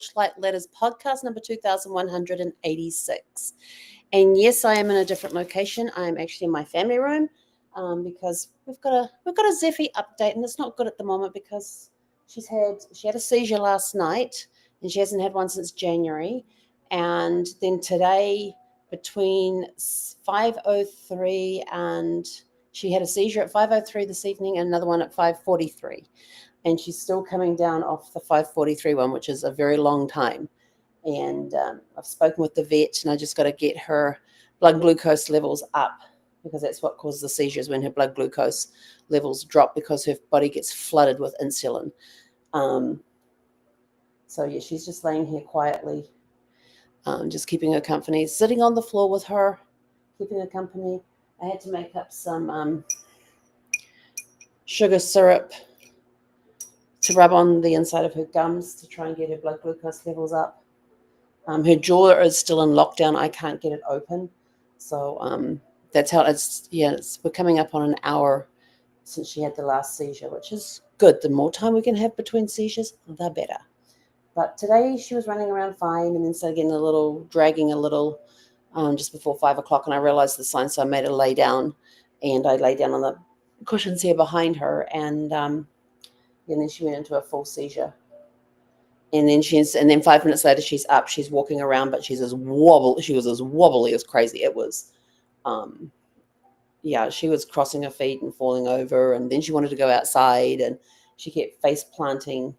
Torchlight Letters podcast number 2186. And yes, I am in a different location. I am actually in my family room because we've got a Zephy update, and it's not good at the moment because she had a seizure last night, and she hasn't had one since January. And then today, between 5:03 and she had a seizure at 5:03 this evening, and another one at 5:43, and she's still coming down off the 5:43 one, which is a very long time. And I've spoken with the vet, and I just got to get her blood glucose levels up because that's what causes the seizures, when her blood glucose levels drop because her body gets flooded with insulin. So yeah, she's just laying here quietly, just keeping her company, sitting on the floor with her, keeping her company. I had to make up some sugar syrup to rub on the inside of her gums to try and get her blood glucose levels up. Her jaw is still in lockdown. I can't get it open. So that's how we're coming up on an hour since she had the last seizure, which is good. The more time we can have between seizures, the better. But today she was running around fine, and then started getting dragging a little just before 5 o'clock, and I realized the sign, so I made her lay down, and I lay down on the cushions here behind her, and then she went into a full seizure. And then 5 minutes later, she's up, she's walking around, but she was as wobbly as crazy. It was, she was crossing her feet and falling over, and then she wanted to go outside, and she kept face planting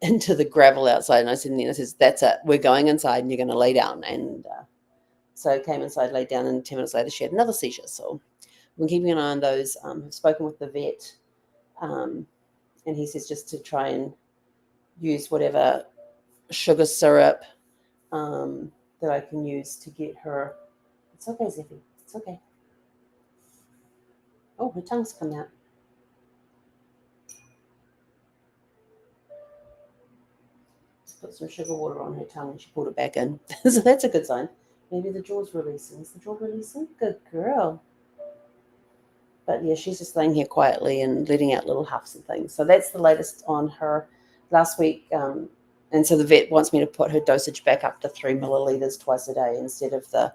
into the gravel outside. And I said, that's it, we're going inside, and you're going to lay down. And so I came inside, laid down, and 10 minutes later, she had another seizure. So I've been keeping an eye on those. I've spoken with the vet, and he says just to try and use whatever sugar syrup that I can use to get her. It's okay, Zephy. It's okay. Oh, her tongue's come out. Just put some sugar water on her tongue, and she pulled it back in. So that's a good sign. Maybe the jaw's releasing. Is the jaw releasing? Good girl. But yeah, she's just laying here quietly and letting out little huffs and things. So that's the latest on her. Last week, and so the vet wants me to put her dosage back up to 3 milliliters twice a day instead of the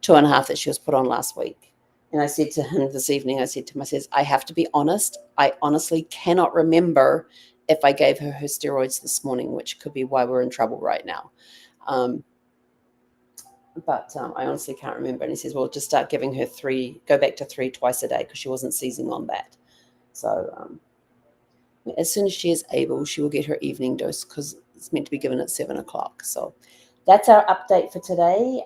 2.5 that she was put on last week. And I said to him this evening, I says, I have to be honest. I honestly cannot remember if I gave her steroids this morning, which could be why we're in trouble right now. But I honestly can't remember. And he says, well, just start giving her 3, go back to 3 twice a day, because she wasn't seizing on that. So as soon as she is able, she will get her evening dose, because it's meant to be given at 7 o'clock. So that's our update for today.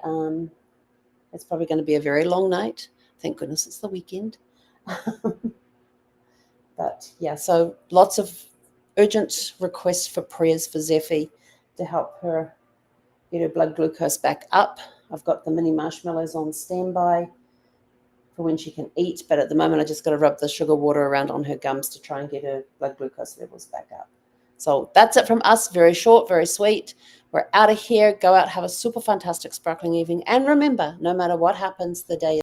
It's probably going to be a very long night. Thank goodness it's the weekend. But yeah, so lots of urgent requests for prayers for Zephy to help her get her blood glucose back up. I've got the mini marshmallows on standby for when she can eat, but at the moment I just got to rub the sugar water around on her gums to try and get her blood glucose levels back up. So that's it from us. Very short, very sweet. We're out of here. Go out, have a super fantastic sparkling evening. And remember, no matter what happens, the day